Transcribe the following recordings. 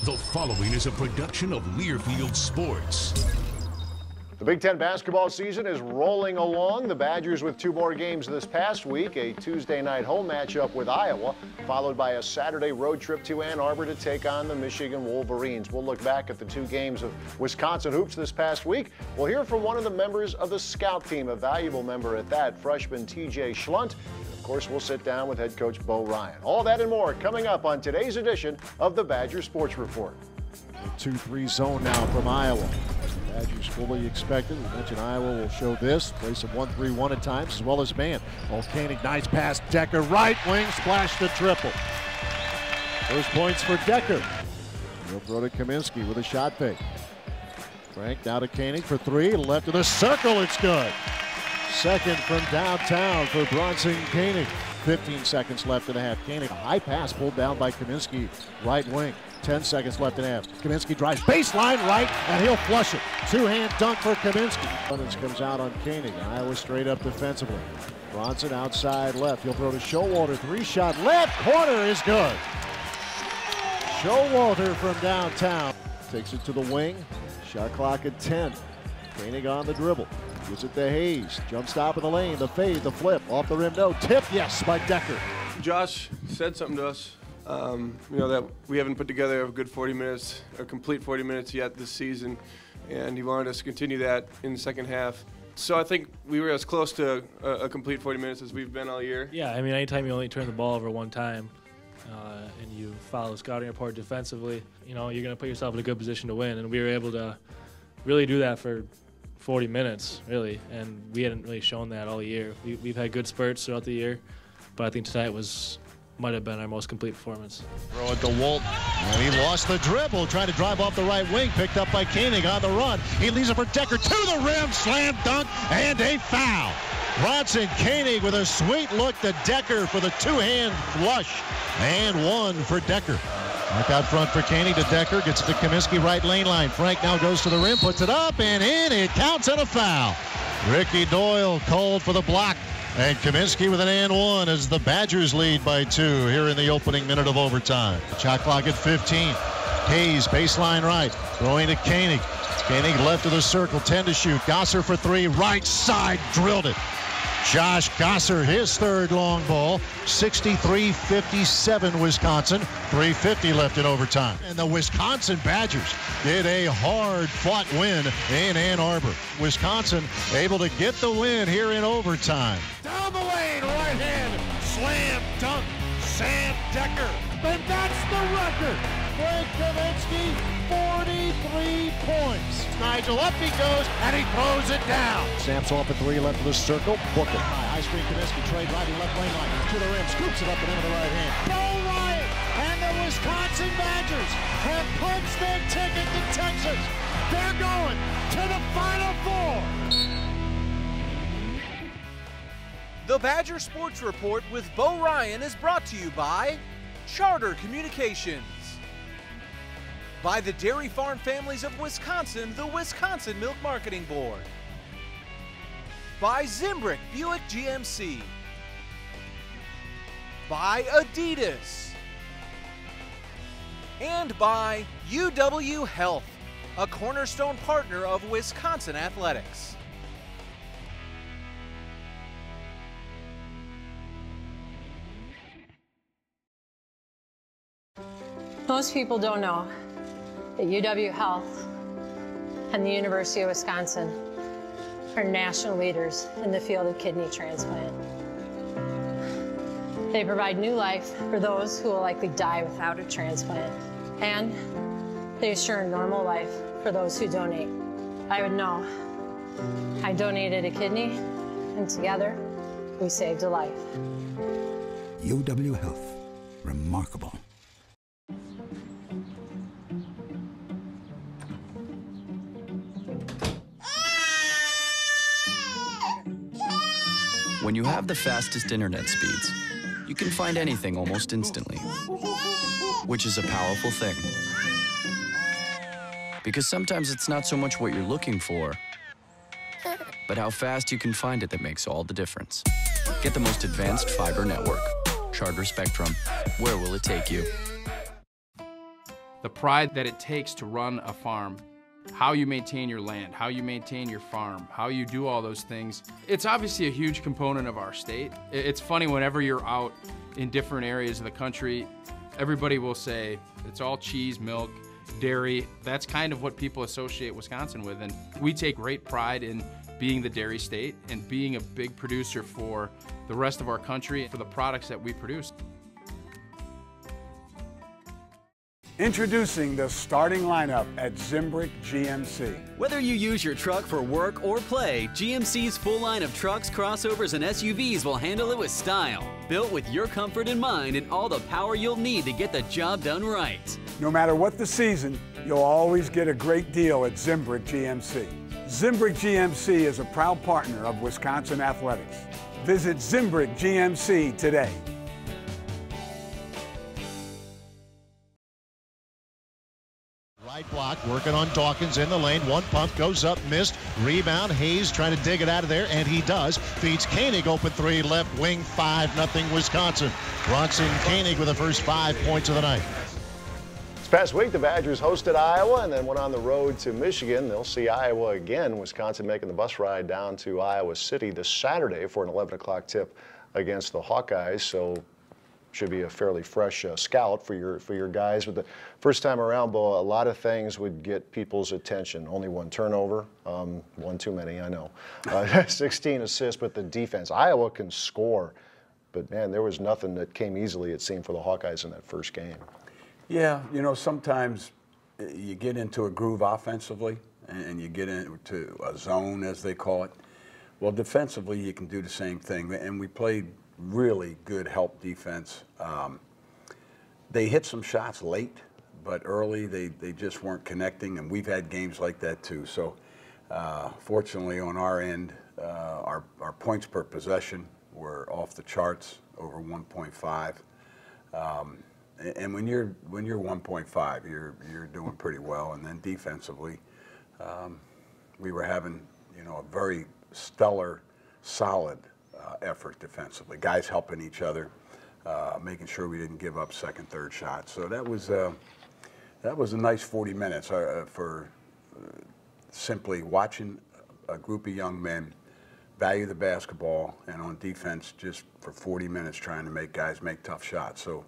The following is a production of Learfield Sports. The Big Ten basketball season is rolling along. The Badgers with 2 more games this past week, a Tuesday night home matchup with Iowa, followed by a Saturday road trip to Ann Arbor to take on the Michigan Wolverines. We'll look back at the 2 games of Wisconsin hoops this past week. We'll hear from one of the members of the scout team, a valuable member at that, freshman TJ Schlundt. Of course, we'll sit down with head coach Bo Ryan. All that and more coming up on today's edition of the Badger Sports Report. 2-3 zone now from Iowa. Badgers fully expected. We mentioned Iowa will show this. Play some 1-3-1 at times as well as man. Koenig, nice pass. Decker, right wing, splash the triple. First points for Decker. He'll throw to Kaminsky with a shot fake. Frank now to Koenig for 3. Left of the circle, it's good. Second from downtown for Bronson Koenig. 15 seconds left in the half. Koenig, a high pass pulled down by Kaminsky, right wing. 10 seconds left in half. Kaminsky drives baseline right, and he'll flush it. 2-hand dunk for Kaminsky. Abundance comes out on Koenig. Iowa straight up defensively. Bronson outside left. He'll throw to Showalter. 3-shot left corner is good. Showalter from downtown. Takes it to the wing. Shot clock at 10. Koenig on the dribble. Gives it to Hayes. Jump stop in the lane. The fade, the flip. Off the rim, no. Tip, yes, by Decker. Josh said something to us. That we haven't put together a good 40 minutes, a complete 40 minutes yet this season, and he wanted us to continue that in the second half. So I think we were as close to a complete 40 minutes as we've been all year. Yeah, I mean, anytime you only turn the ball over one time and you follow the scouting report defensively, you're going to put yourself in a good position to win, and we were able to really do that for 40 minutes, really, and we hadn't really shown that all year. We've had good spurts throughout the year, but I think tonight might have been our most complete performance. Throw it to Walton. And he lost the dribble, trying to drive off the right wing, picked up by Koenig on the run. He leaves it for Decker to the rim, slam dunk, and a foul. Bronson Koenig with a sweet look to Decker for the 2-hand flush, and 1 for Decker. Back out front for Koenig to Decker, gets it to Kaminsky, right lane line. Frank now goes to the rim, puts it up and in. It counts and a foul. Ricky Doyle called for the block. And Kaminsky with an and 1 as the Badgers lead by 2 here in the opening minute of overtime. Shot clock at 15. Hayes, baseline right, throwing to Koenig. Koenig left of the circle, 10 to shoot. Gosser for 3, right side, drilled it. Josh Gosser, his 3rd long ball. 63-57 Wisconsin. 3:50 left in overtime. And the Wisconsin Badgers get a hard-fought win in Ann Arbor. Wisconsin able to get the win here in overtime. Down the lane, right hand, slam dunk, Sam Decker. And that's the record. Frank Kaminsky, 43 points. Nigel up he goes, and he throws it down. Snaps off at 3, left of the circle, book it. High screen Kaminsky, trade right, he left lane line, to the rim, scoops it up and into the right hand. Bo Ryan and the Wisconsin Badgers have punched their ticket to Texas. They're going to the Final Four. The Badger Sports Report with Bo Ryan is brought to you by Charter Communications, by the Dairy Farm Families of Wisconsin, the Wisconsin Milk Marketing Board, by Zimbrick Buick GMC, by Adidas, and by UW Health, a cornerstone partner of Wisconsin athletics. Most people don't know that UW Health and the University of Wisconsin are national leaders in the field of kidney transplant. They provide new life for those who will likely die without a transplant, and they assure a normal life for those who donate. I would know. I donated a kidney, and together, we saved a life. UW Health. Remarkable. When you have the fastest internet speeds, you can find anything almost instantly, which is a powerful thing. Because sometimes it's not so much what you're looking for, but how fast you can find it that makes all the difference. Get the most advanced fiber network. Charter Spectrum. Where will it take you? the pride that it takes to run a farm, how you maintain your land, how you maintain your farm, how you do all those things. It's obviously a huge component of our state. It's funny, whenever you're out in different areas of the country, everybody will say it's all cheese, milk, dairy. That's kind of what people associate Wisconsin with, and we take great pride in being the dairy state and being a big producer for the rest of our country for the products that we produce. Introducing the starting lineup at Zimbrick GMC. Whether you use your truck for work or play, GMC's full line of trucks, crossovers, and SUVs will handle it with style. Built with your comfort in mind and all the power you'll need to get the job done right. No matter what the season, you'll always get a great deal at Zimbrick GMC. Zimbrick GMC is a proud partner of Wisconsin Athletics. Visit Zimbrick GMC today. Right block, working on Dawkins in the lane. One pump goes up, missed. Rebound, Hayes trying to dig it out of there, and he does. Feeds Koenig, open three, left wing, 5-0 Wisconsin. Bronson Koenig with the first 5 points of the night. This past week, the Badgers hosted Iowa and then went on the road to Michigan. They'll see Iowa again. Wisconsin making the bus ride down to Iowa City this Saturday for an 11 o'clock tip against the Hawkeyes. So should be a fairly fresh scout for your guys. But the first time around, Bo, a lot of things would get people's attention. Only one turnover, one too many, I know. 16 assists, but the defense. Iowa can score, but man, there was nothing that came easily, it seemed, for the Hawkeyes in that first game. Yeah, you know, sometimes you get into a groove offensively and you get into a zone, as they call it. Well, defensively, you can do the same thing, and we played really good help defense. They hit some shots late, but early they just weren't connecting, and we've had games like that too. So fortunately on our end, our points per possession were off the charts, over 1.5. And when you're 1.5, you're doing pretty well. And then defensively, we were having, you know, a very stellar, solid effort defensively. Guys helping each other, making sure we didn't give up second, third shots. So that was a nice 40 minutes for simply watching a group of young men value the basketball, and on defense just for 40 minutes trying to make guys make tough shots. So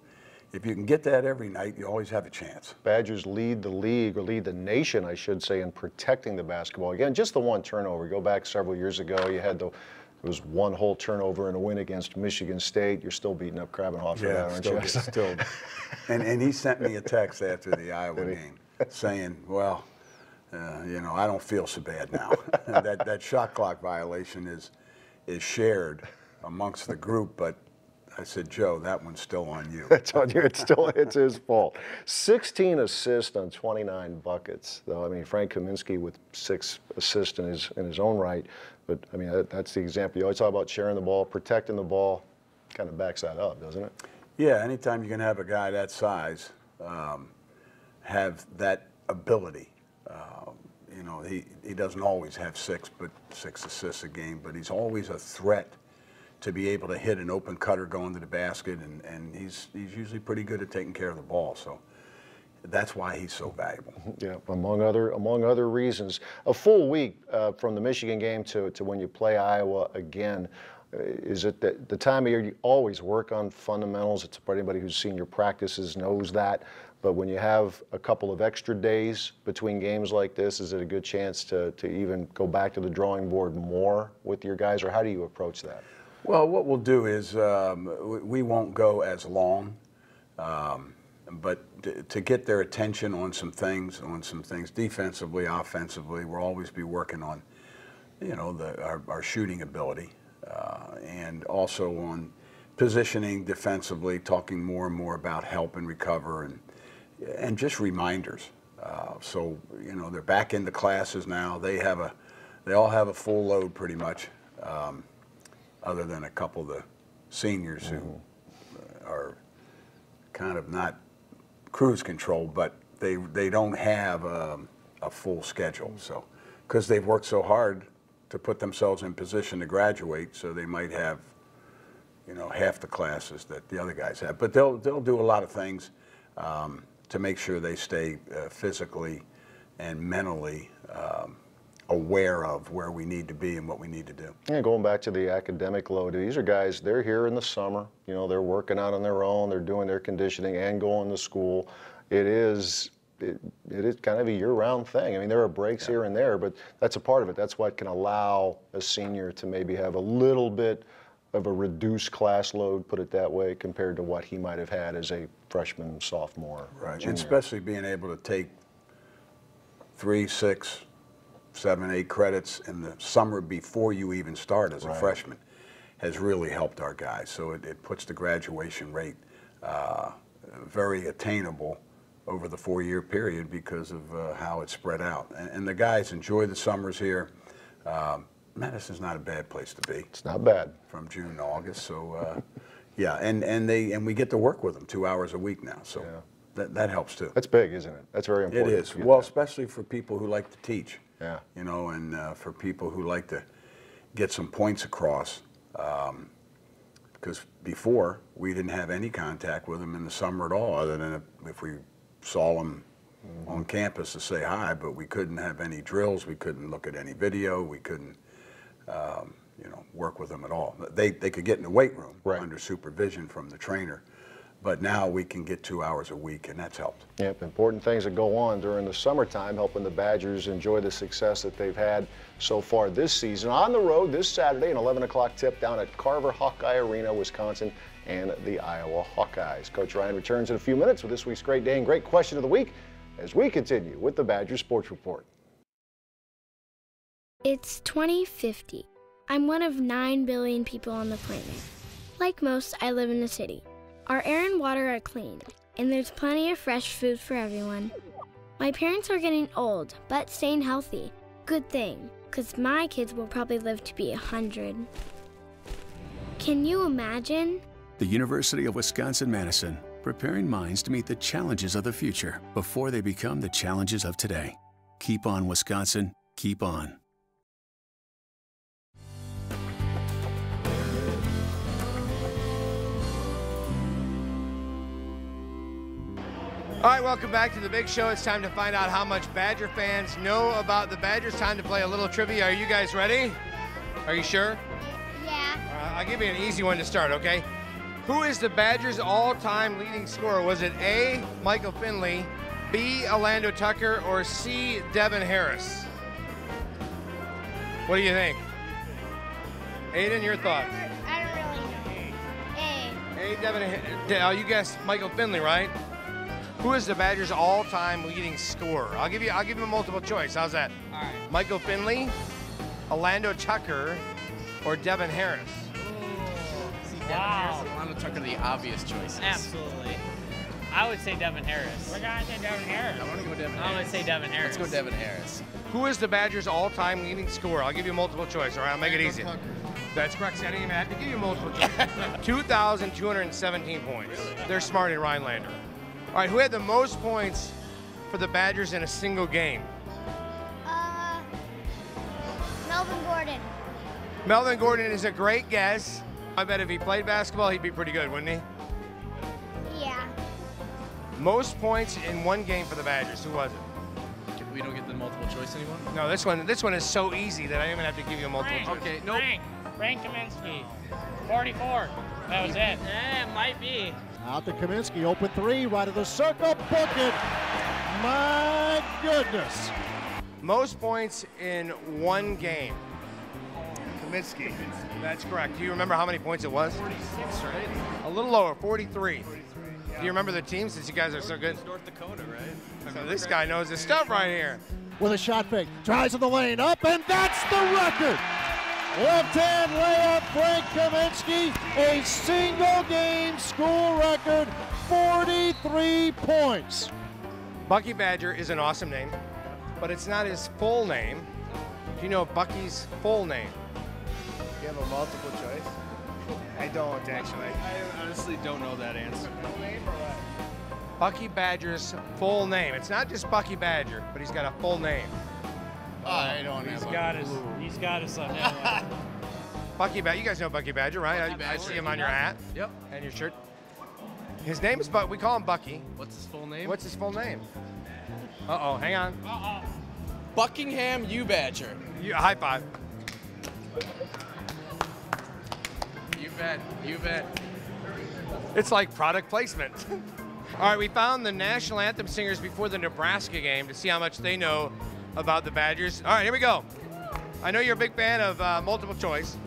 if you can get that every night, you always have a chance. Badgers lead the league, or lead the nation, I should say, in protecting the basketball. Again, just the one turnover. Go back several years ago, you had it was one whole turnover in a win against Michigan State. You're still beating up Krabenhoff for that, aren't you? Still. And he sent me a text after the Iowa game saying, well, you know, I don't feel so bad now. that shot clock violation is shared amongst the group, but I said, Joe, that one's still on you. It's on you. It's his fault. 16 assists on 29 buckets, though. I mean, Frank Kaminsky with 6 assists in his own right. But I mean, that's the example. You always talk about sharing the ball, protecting the ball. Kind of backs that up, doesn't it? Yeah. Anytime you can have a guy that size have that ability. You know, he doesn't always have 6 assists a game, but he's always a threat to be able to hit an open cutter going to the basket, and he's usually pretty good at taking care of the ball. So that's why he's so valuable. Yeah, among other reasons. A full week from the Michigan game to when you play Iowa again. Is it that the time of year you always work on fundamentals? It's for anybody who's seen your practices knows that. But when you have a couple of extra days between games like this, is it a good chance to even go back to the drawing board more with your guys, or how do you approach that? Well, what we'll do is we won't go as long, but to get their attention on some things defensively, offensively, we'll always be working on, you know, our shooting ability, and also on positioning defensively, talking more and more about help and recover and just reminders. So, you know, they're back into classes now. They all have a full load pretty much. Other than a couple of the seniors who are kind of not cruise control, but they don't have a full schedule. So, because they've worked so hard to put themselves in position to graduate, so they might have, you know, half the classes that the other guys have. But they'll do a lot of things. to make sure they stay physically and mentally aware of where we need to be and what we need to do. Yeah, going back to the academic load, these are guys, they're here in the summer, you know, they're working out on their own, they're doing their conditioning and going to school. It is kind of a year-round thing. I mean, there are breaks here and there, but that's a part of it. That's what can allow a senior to maybe have a little bit of a reduced class load, put it that way, compared to what he might have had as a freshman, sophomore, right, junior. and especially being able to take 3, 6, 7, 8 credits in the summer before you even start as a freshman has really helped our guys. So it puts the graduation rate very attainable over the 4-year period because of how it's spread out. And the guys enjoy the summers here. Madison's not a bad place to be. It's not bad. From June to August, so yeah, and we get to work with them 2 hours a week now, so that helps too. That's big, isn't it? That's very important. It is. Well, especially for people who like to teach. Yeah. You know, and for people who like to get some points across, because before we didn't have any contact with them in the summer at all, other than if we saw them on campus to say hi, but we couldn't have any drills, we couldn't look at any video, we couldn't, you know, work with them at all. They could get in the weight room under supervision from the trainer, but now we can get 2 hours a week, and that's helped. Yep, important things that go on during the summertime, helping the Badgers enjoy the success that they've had so far this season. On the road this Saturday, an 11 o'clock tip down at Carver Hawkeye Arena, Wisconsin, and the Iowa Hawkeyes. Coach Ryan returns in a few minutes with this week's Great Day and Great Question of the Week as we continue with the Badger Sports Report. It's 2050. I'm one of 9 billion people on the planet. Like most, I live in the city. Our air and water are clean, and there's plenty of fresh food for everyone. My parents are getting old, but staying healthy. Good thing, because my kids will probably live to be 100. Can you imagine? The University of Wisconsin-Madison, preparing minds to meet the challenges of the future before they become the challenges of today. Keep on, Wisconsin. Keep on. All right, welcome back to the big show. It's time to find out how much Badger fans know about the Badgers. Time to play a little trivia. Are you guys ready? Are you sure? Yeah. I'll give you an easy one to start, okay? Who is the Badgers' all-time leading scorer? Was it A, Michael Finley, B, Orlando Tucker, or C, Devin Harris? What do you think? Aiden, your thoughts? I don't really know. A, Devin, you guessed Michael Finley, right? Who is the Badgers' all-time leading scorer? I'll give you a multiple choice. How's that? All right. Michael Finley, Orlando Tucker, or Devin Harris? See, Devin Harris and Orlando Tucker are the obvious choices. Absolutely. I would say Devin Harris. We're gonna say Devin Harris. I want to go Devin Harris. I'm gonna say Devin Harris. Let's go Devin Harris. Who is the Badgers' all-time leading scorer? I'll give you a multiple choice. All right, I'll make it easy. Tucker. That's correct. See, I didn't even have to give you multiple choice. 2,217 points. They're smart in Rhinelander. All right, who had the most points for the Badgers in a single game? Melvin Gordon. Melvin Gordon is a great guess. I bet if he played basketball, he'd be pretty good, wouldn't he? Yeah. Most points in one game for the Badgers. Who was it? We don't get the multiple choice anymore? No, this one is so easy that I don't even have to give you a multiple choice. Okay, nope. Frank Kaminsky, 44. That was it. It might be. Out to Kaminsky, open three, right of the circle, book it. My goodness. Most points in one game. Kaminsky. That's correct. Do you remember how many points it was? 46, right? A little lower, 43. Do you remember the team since you guys are so good? It's North Dakota, right? So this guy knows his stuff right here. With a shot fake, tries in the lane, up, and that's the record. Left-hand layup, Frank Kaminsky, a single-game school record, 43 points. Bucky Badger is an awesome name, but it's not his full name. Do you know Bucky's full name? You have a multiple choice? I don't, actually. I honestly don't know that answer. Bucky Badger's full name. It's not just Bucky Badger, but he's got a full name. I don't know. He's got us on that one. Bucky Badger. You guys know Bucky Badger, right? I see him on your hat. Yep. And your shirt. His name is we call him Bucky. What's his full name? What's his full name? Uh-oh, hang on. Buckingham U-Badger. High five. You bet, you bet. It's like product placement. All right, we found the national anthem singers before the Nebraska game to see how much they know about the Badgers. All right, here we go. I know you're a big fan of multiple choice.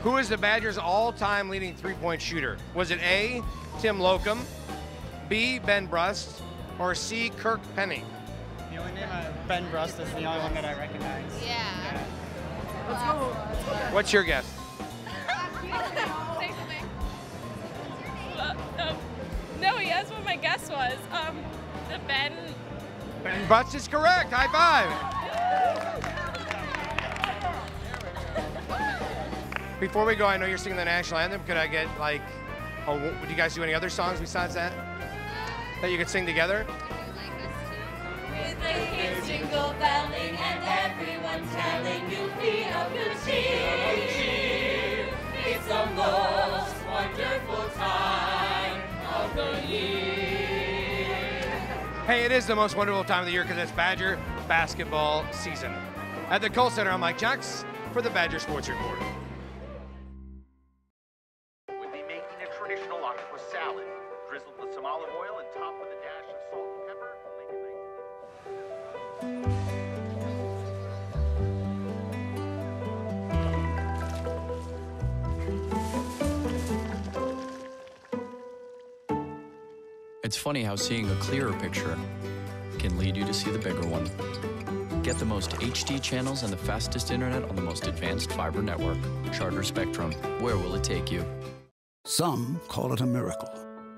Who is the Badgers' all-time leading three-point shooter? Was it A, Tim Locum, B, Ben Brust, or C, Kirk Penny? The only name Ben Brust is the only one that I recognize. Yeah. Let's go. What's your guess? No, he asked what my guess was. The Ben Brust is correct. High five. Before we go, I know you're singing the national anthem. Could I get like, do you guys do any other songs besides that that you could sing together? With the kids jingle belling and everyone telling you be of good cheer. It's the most wonderful time of the year. Hey, it is the most wonderful time of the year because it's Badger basketball season. At the Kohl Center, I'm Mike Jacks for the Badger Sports Report. We'll be making a traditional octopus salad, drizzled with some olive oil and topped with a dash of salt and pepper. It's funny how seeing a clearer picture can lead you to see the bigger one. Get the most HD channels and the fastest internet on the most advanced fiber network. Charter Spectrum. Where will it take you? Some call it a miracle.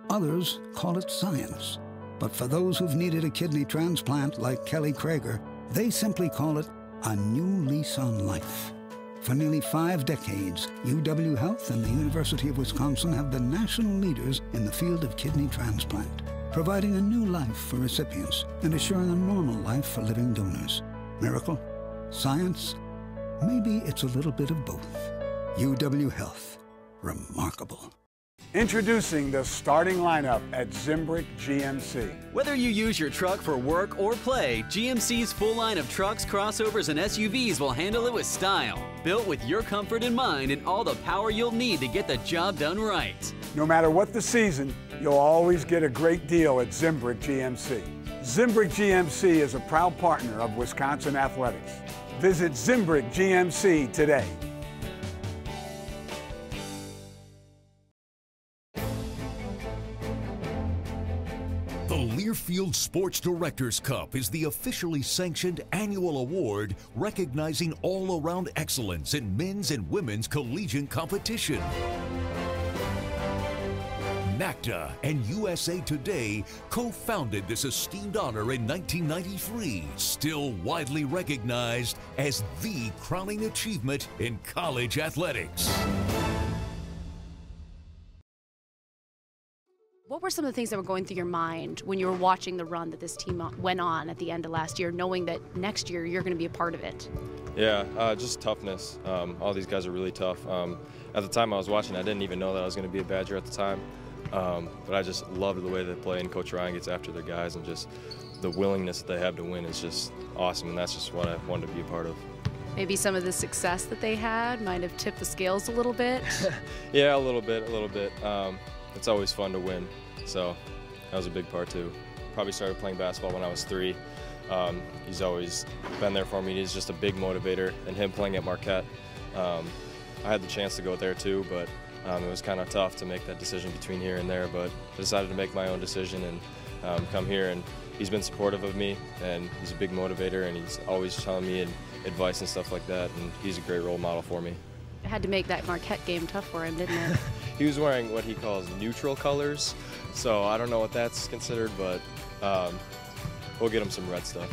Others call it science. But for those who've needed a kidney transplant like Kelly Krager, they simply call it a new lease on life. For nearly 5 decades, UW-Health and the University of Wisconsin have been national leaders in the field of kidney transplant, providing a new life for recipients and assuring a normal life for living donors. Miracle? Science? Maybe it's a little bit of both. UW-Health. Remarkable. Introducing the starting lineup at Zimbrick GMC. Whether you use your truck for work or play, GMC's full line of trucks, crossovers, and SUVs will handle it with style. Built with your comfort in mind and all the power you'll need to get the job done right. No matter what the season, you'll always get a great deal at Zimbrick GMC. Zimbrick GMC is a proud partner of Wisconsin Athletics. Visit Zimbrick GMC today. The Learfield Sports Directors Cup is the officially sanctioned annual award recognizing all-around excellence in men's and women's collegiate competition. NACDA and USA Today co-founded this esteemed honor in 1993, still widely recognized as the crowning achievement in college athletics. What were some of the things that were going through your mind when you were watching the run that this team went on at the end of last year, knowing that next year you're going to be a part of it? Yeah, just toughness. All these guys are really tough. At the time I was watching, I didn't even know that I was going to be a Badger at the time. But I just loved the way they play, and Coach Ryan gets after their guys, and just the willingness that they have to win is just awesome, and that's just what I wanted to be a part of. Maybe some of the success that they had might have tipped the scales a little bit? Yeah, a little bit. It's always fun to win, so that was a big part too. Probably started playing basketball when I was 3. He's always been there for me. He's just a big motivator, and him playing at Marquette, I had the chance to go there too, but it was kind of tough to make that decision between here and there, but I decided to make my own decision and come here, and he's been supportive of me, and he's a big motivator, and he's always telling me advice and stuff like that, and he's a great role model for me. It had to make that Marquette game tough for him, didn't it? He was wearing what he calls neutral colors, so I don't know what that's considered, but we'll get him some red stuff.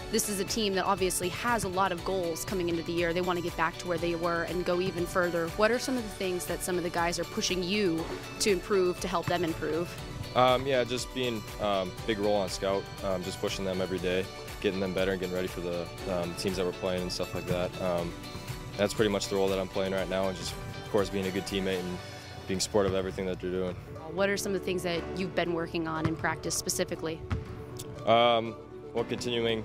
This is a team that obviously has a lot of goals coming into the year. They want to get back to where they were and go even further. What are some of the things that some of the guys are pushing you to improve to help them improve? Yeah, just being a big role on scout, just pushing them every day, getting them better and getting ready for the teams that we're playing and stuff like that. That's pretty much the role that I'm playing right now, and just, of course, being a good teammate being supportive of everything that they're doing. What are some of the things that you've been working on in practice specifically? Well, continuing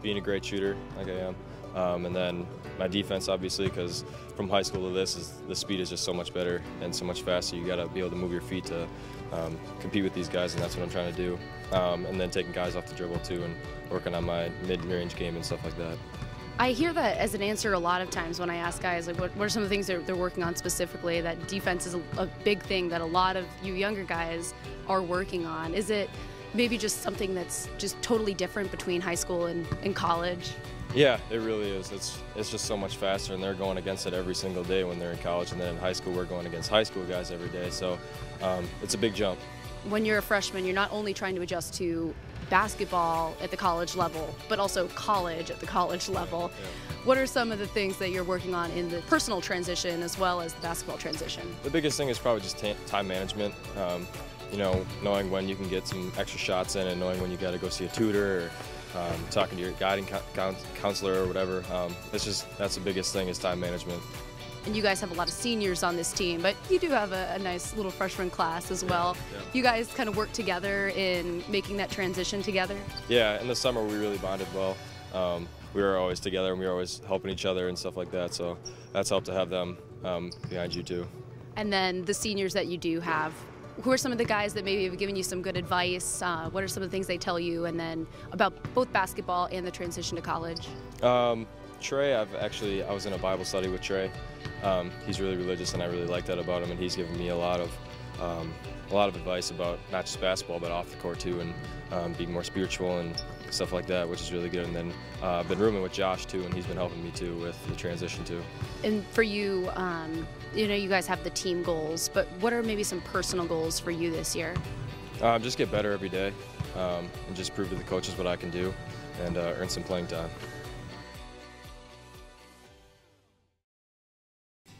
being a great shooter like I am, and then my defense, obviously, because from high school to this, the speed is just so much better and so much faster. You got to be able to move your feet to compete with these guys, and that's what I'm trying to do. And then taking guys off the dribble too, and working on my mid-range game and stuff like that. I hear that as an answer a lot of times when I ask guys, like, what are some of the things they're working on specifically? That defense is a big thing that a lot of you younger guys are working on. Is it maybe just something that's just totally different between high school and college? Yeah, it really is. It's just so much faster, and they're going against it every single day when they're in college, and then in high school we're going against high school guys every day. So it's a big jump. When you're a freshman, you're not only trying to adjust to basketball at the college level, but also college at the college level. Yeah. What are some of the things that you're working on in the personal transition as well as the basketball transition? The biggest thing is probably just time management. You know, knowing when you can get some extra shots in, and knowing when you got to go see a tutor, or talking to your guiding counselor or whatever. That's the biggest thing, is time management. And you guys have a lot of seniors on this team, but you do have a nice little freshman class as well. Yeah. You guys kind of work together in making that transition together? Yeah, in the summer we really bonded well. We were always together, and we were always helping each other and stuff like that, so that's helped to have them behind you too. And then the seniors that you do have, who are some of the guys that maybe have given you some good advice? What are some of the things they tell you, and then about both basketball and the transition to college? Trey, I was in a Bible study with Trey. He's really religious, and I really like that about him, and he's given me a lot of advice about not just basketball, but off the court too, and being more spiritual and stuff like that, which is really good. And then I've been rooming with Josh too, and he's been helping me too with the transition too. And for you, you know, you guys have the team goals, but what are maybe some personal goals for you this year? Just get better every day, and just prove to the coaches what I can do, and earn some playing time.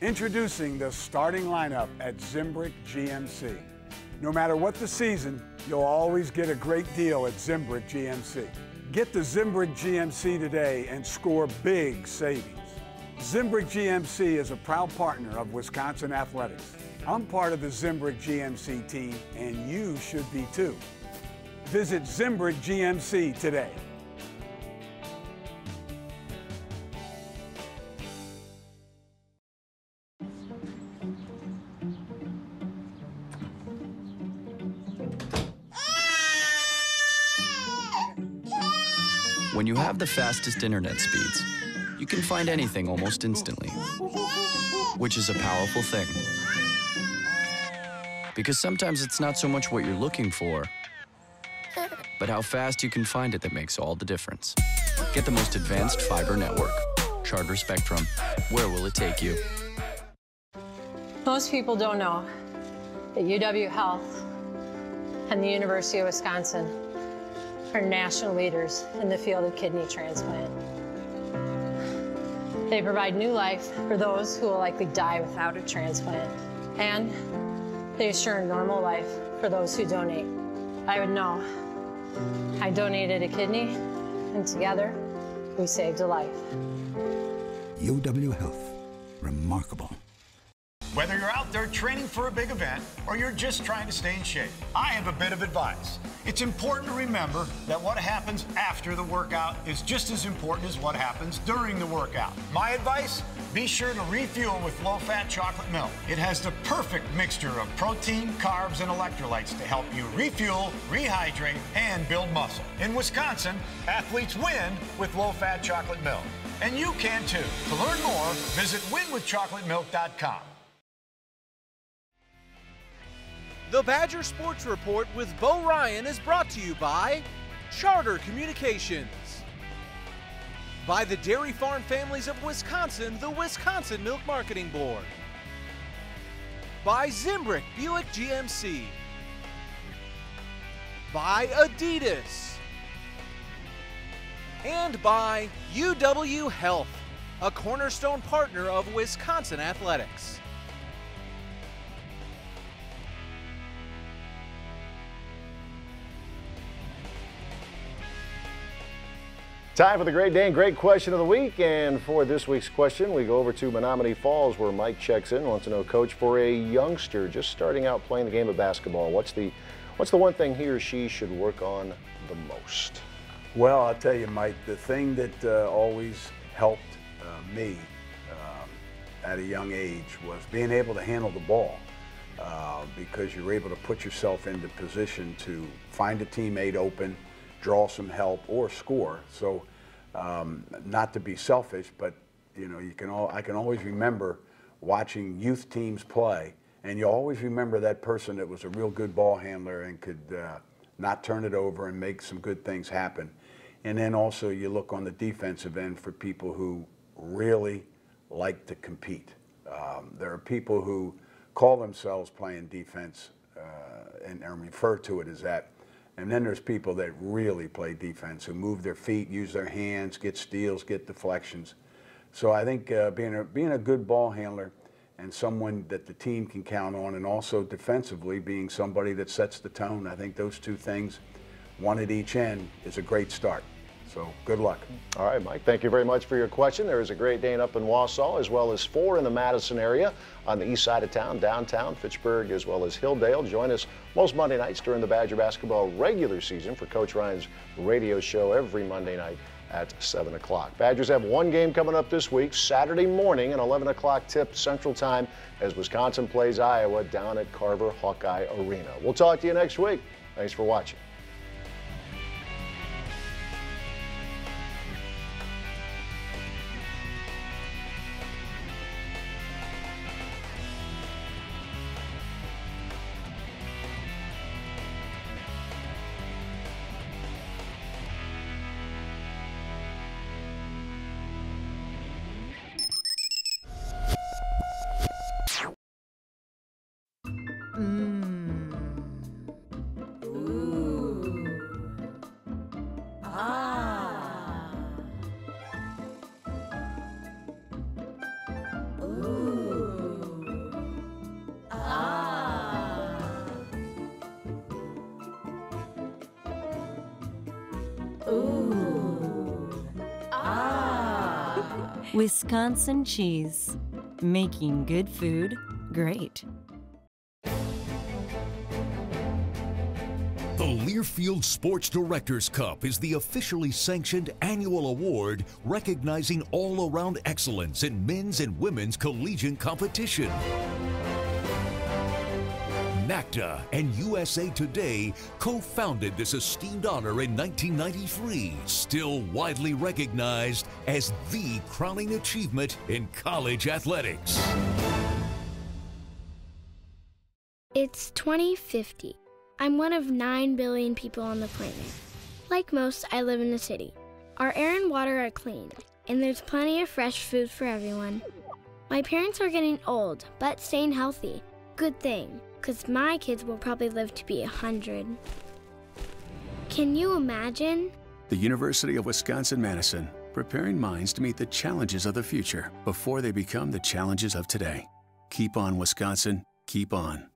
Introducing the starting lineup at Zimbrick GMC. No matter what the season, you'll always get a great deal at Zimbrick GMC. Get the Zimbrick GMC today and score big savings. Zimbrick GMC is a proud partner of Wisconsin Athletics. I'm part of the Zimbrick GMC team, and you should be too. Visit Zimbrick GMC today. When you have the fastest internet speeds, you can find anything almost instantly, which is a powerful thing. Because sometimes it's not so much what you're looking for, but how fast you can find it that makes all the difference. Get the most advanced fiber network. Charter Spectrum. Where will it take you? Most people don't know that UW Health and the University of Wisconsin are national leaders in the field of kidney transplant. They provide new life for those who will likely die without a transplant, and they assure a normal life for those who donate. I would know. I donated a kidney, and together, we saved a life. UW Health. Remarkable. Whether you're out there training for a big event or you're just trying to stay in shape, I have a bit of advice. It's important to remember that what happens after the workout is just as important as what happens during the workout. My advice? Be sure to refuel with low-fat chocolate milk. It has the perfect mixture of protein, carbs, and electrolytes to help you refuel, rehydrate, and build muscle. In Wisconsin, athletes win with low-fat chocolate milk. And you can too. To learn more, visit winwithchocolatemilk.com. The Badger Sports Report with Bo Ryan is brought to you by Charter Communications, by the Dairy Farm Families of Wisconsin, the Wisconsin Milk Marketing Board, by Zimbrick Buick GMC, by Adidas, and by UW Health, a cornerstone partner of Wisconsin Athletics. Time for the Great Day and Great Question of the Week. And for this week's question, we go over to Menominee Falls, where Mike checks in, wants to know, Coach, for a youngster just starting out playing the game of basketball, what's the one thing he or she should work on the most? Well, I'll tell you, Mike, the thing that always helped me at a young age was being able to handle the ball, because you're able to put yourself into position to find a teammate open, draw some help, or score. So not to be selfish, but you know, I can always remember watching youth teams play, and you always remember that person that was a real good ball handler and could not turn it over and make some good things happen. And then also you look on the defensive end for people who really like to compete. There are people who call themselves playing defense and refer to it as that. And then there's people that really play defense, who move their feet, use their hands, get steals, get deflections. So I think being a good ball handler and someone that the team can count on, and also defensively being somebody that sets the tone, I think those two things, one at each end, is a great start. So good luck. All right, Mike, thank you very much for your question. There is a Great Dane up in Wausau, as well as 4 in the Madison area on the east side of town, downtown, Fitchburg, as well as Hilldale. Join us most Monday nights during the Badger basketball regular season for Coach Ryan's radio show every Monday night at 7 o'clock. Badgers have one game coming up this week, Saturday morning, an 11 o'clock tip Central Time, as Wisconsin plays Iowa down at Carver Hawkeye Arena. We'll talk to you next week. Thanks for watching. Wisconsin cheese, making good food great. The Learfield Sports Directors Cup is the officially sanctioned annual award recognizing all-around excellence in men's and women's collegiate competition. NACDA and USA Today co-founded this esteemed honor in 1993, still widely recognized as the crowning achievement in college athletics. It's 2050. I'm one of 9 billion people on the planet. Like most, I live in a city. Our air and water are clean, and there's plenty of fresh food for everyone. My parents are getting old, but staying healthy. Good thing, because my kids will probably live to be 100. Can you imagine? The University of Wisconsin-Madison, preparing minds to meet the challenges of the future before they become the challenges of today. Keep on, Wisconsin. Keep on.